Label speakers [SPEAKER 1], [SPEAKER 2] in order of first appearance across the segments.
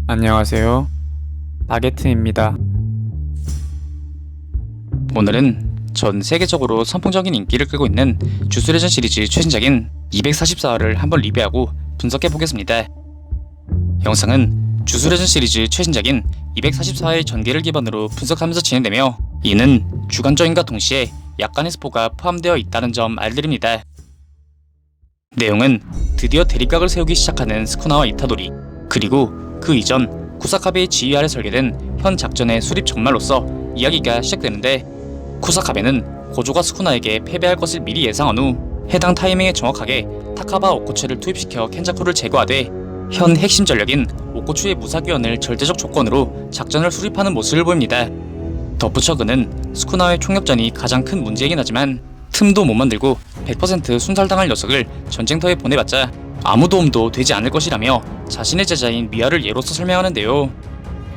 [SPEAKER 1] 안녕하세요. 나게트입니다.
[SPEAKER 2] 오늘은 전 세계적으로 선풍적인 인기를 끌고 있는 주스레전 시리즈 최신작인 244화를 한번 리뷰하고 분석해보겠습니다. 영상은 주스레전 시리즈 최신작인 244화의 전개를 기반으로 분석하면서 진행되며, 이는 주관적인과 동시에 약간의 스포가 포함되어 있다는 점 알드립니다. 내용은 드디어 대립각을 세우기 시작하는 스쿠나와 이타도리, 그리고 그 이전 쿠사카베의 지휘 아래 설계된 현 작전의 수립 전말로서 이야기가 시작되는데, 쿠사카베는 고조가 스쿠나에게 패배할 것을 미리 예상한 후 해당 타이밍에 정확하게 타카바 오코츠를 투입시켜 켄자쿠를 제거하되, 현 핵심 전력인 오코츠의 무사귀환을 절대적 조건으로 작전을 수립하는 모습을 보입니다. 덧붙여 그는 스쿠나의 총력전이 가장 큰 문제이긴 하지만 틈도 못 만들고 100% 순살당할 녀석을 전쟁터에 보내봤자 아무 도움도 되지 않을 것이라며 자신의 제자인 미아를 예로서 설명하는데요.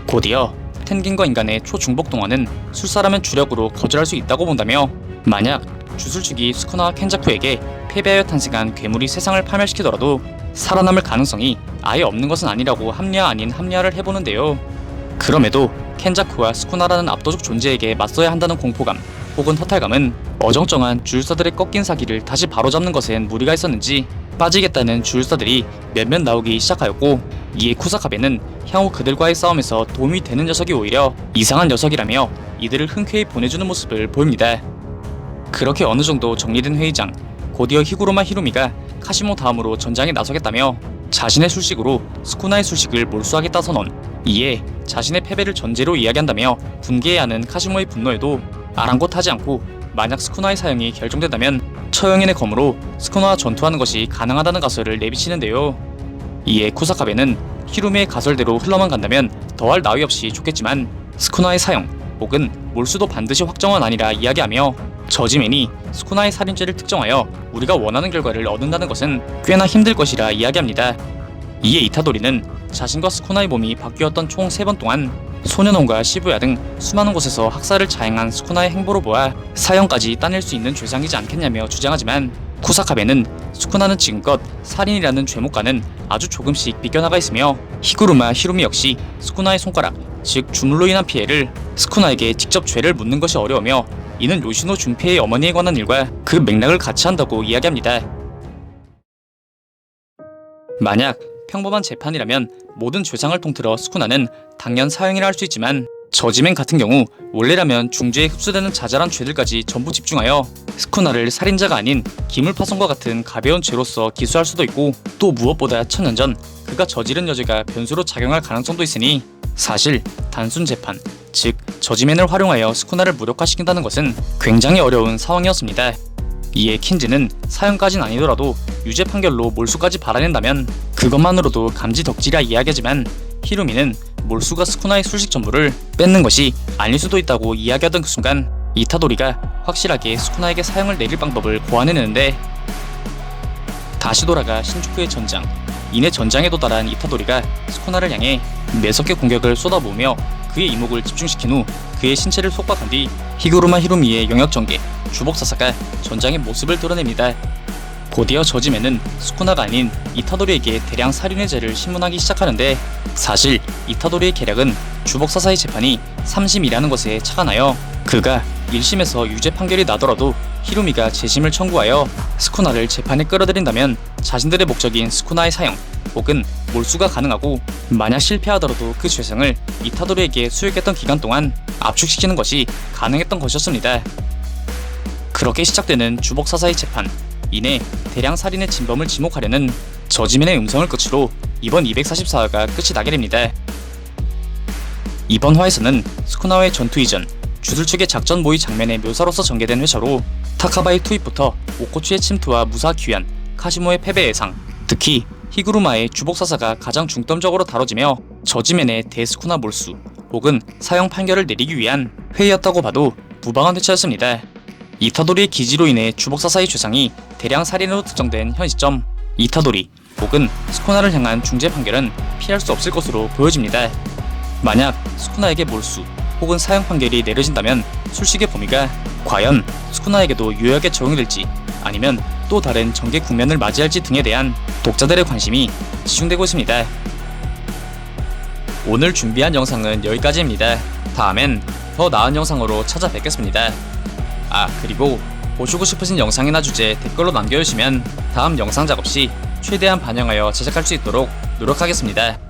[SPEAKER 2] 곧이어 텐긴과 인간의 초중복 동화는 술사라면 주력으로 거절할 수 있다고 본다며, 만약 주술축이 스쿠나와 켄자쿠에게 패배하여 탄생한 괴물이 세상을 파멸시키더라도 살아남을 가능성이 아예 없는 것은 아니라고 합리화 아닌 합리화를 해보는데요. 그럼에도 켄자쿠와 스쿠나라는 압도적 존재에게 맞서야 한다는 공포감 혹은 허탈감은 어정쩡한 주술사들의 꺾인 사기를 다시 바로잡는 것엔 무리가 있었는지 빠지겠다는 주술사들이 몇몇 나오기 시작하였고, 이에 쿠사카베는 향후 그들과의 싸움에서 도움이 되는 녀석이 오히려 이상한 녀석이라며 이들을 흔쾌히 보내주는 모습을 보입니다. 그렇게 어느 정도 정리된 회의장, 곧이어 히구로마 히루미가 카시모 다음으로 전장에 나서겠다며 자신의 술식으로 스쿠나의 술식을 몰수하겠다 선언, 이에 자신의 패배를 전제로 이야기한다며 분개해하는 카시모의 분노에도 아랑곳하지 않고 만약 스쿠나의 사용이 결정된다면 처형인의 검으로 스쿠나와 전투하는 것이 가능하다는 가설을 내비치는데요. 이에 쿠사카베는 히루미의 가설대로 흘러만 간다면 더할 나위 없이 좋겠지만 스쿠나의 사형 혹은 몰수도 반드시 확정은 아니라 이야기하며, 저지맨이 스쿠나의 살인죄를 특정하여 우리가 원하는 결과를 얻는다는 것은 꽤나 힘들 것이라 이야기합니다. 이에 이타도리는 자신과 스쿠나의 몸이 바뀌었던 총 3번 동안 소년원과 시부야 등 수많은 곳에서 학살을 자행한 스쿠나의 행보로 보아 사형까지 따낼 수 있는 죄상이지 않겠냐며 주장하지만, 쿠사카베는 스쿠나는 지금껏 살인이라는 죄목과는 아주 조금씩 비껴나가 있으며 히구루마 히루미 역시 스쿠나의 손가락, 즉 주물로 인한 피해를 스쿠나에게 직접 죄를 묻는 것이 어려우며 이는 요시노 준페의 어머니에 관한 일과 그 맥락을 같이 한다고 이야기합니다. 만약 평범한 재판이라면 모든 죄상을 통틀어 스쿠나는 당연 사형이라 할 수 있지만, 저지맨 같은 경우 원래라면 중죄에 흡수되는 자잘한 죄들까지 전부 집중하여 스쿠나를 살인자가 아닌 기물파손과 같은 가벼운 죄로서 기소할 수도 있고, 또 무엇보다 천년 전 그가 저지른 여죄가 변수로 작용할 가능성도 있으니 사실 단순 재판, 즉 저지맨을 활용하여 스쿠나를 무력화시킨다는 것은 굉장히 어려운 상황이었습니다. 이에 킨지는 사형까진 아니더라도 유죄 판결로 몰수까지 바라낸다면 그것만으로도 감지덕지라 이야기하지만, 히루미는 몰수가 스쿠나의 술식 전부를 뺏는 것이 아닐 수도 있다고 이야기하던 그 순간 이타도리가 확실하게 스쿠나에게 사형을 내릴 방법을 고안해내는데, 다시 돌아가 신주쿠의 전장, 이내 전장에 도달한 이타도리가 스쿠나를 향해 매섭게 공격을 쏟아부으며 그의 이목을 집중시킨 후 그의 신체를 속박한 뒤 히구루마 히루미의 영역전개, 주복사사가 전장의 모습을 드러냅니다. 곧이어 저지맨은 스쿠나가 아닌 이타도리에게 대량 살인의 죄를 신문하기 시작하는데, 사실 이타도리의 계략은 주복사사의 재판이 3심이라는 것에 착안하여 그가 1심에서 유죄 판결이 나더라도 히루미가 재심을 청구하여 스쿠나를 재판에 끌어들인다면 자신들의 목적인 스쿠나의 사형 혹은 몰수가 가능하고, 만약 실패하더라도 그 죄성을 이타도리에게 수용했던 기간 동안 압축시키는 것이 가능했던 것이었습니다. 그렇게 시작되는 주복사사의 재판, 이내 대량 살인의 진범을 지목하려는 저지맨의 음성을 끝으로 이번 244화가 끝이 나게 됩니다. 이번 화에서는 스쿠나와의 전투 이전 주술 측의 작전 모의 장면의 묘사로서 전개된 회차로 타카바의 투입부터 오코츠의 침투와 무사 귀환, 카시모의 패배 예상, 특히 히구루마의 주복사사가 가장 중점적으로 다뤄지며 저지맨의 대스쿠나 몰수 혹은 사형 판결을 내리기 위한 회의였다고 봐도 무방한 회차였습니다. 이타도리의 기지로 인해 주복사사의 죄상이 대량 살인으로 특정된 현 시점, 이타도리 혹은 스쿠나를 향한 중재 판결은 피할 수 없을 것으로 보여집니다. 만약 스쿠나에게 몰수 혹은 사형 판결이 내려진다면 술식의 범위가 과연 스쿠나에게도 유효하게 적용될지 아니면 또 다른 전개 국면을 맞이할지 등에 대한 독자들의 관심이 집중되고 있습니다. 오늘 준비한 영상은 여기까지입니다. 다음엔 더 나은 영상으로 찾아뵙겠습니다. 그리고 보시고 싶으신 영상이나 주제 댓글로 남겨주시면 다음 영상 작업 시 최대한 반영하여 제작할 수 있도록 노력하겠습니다.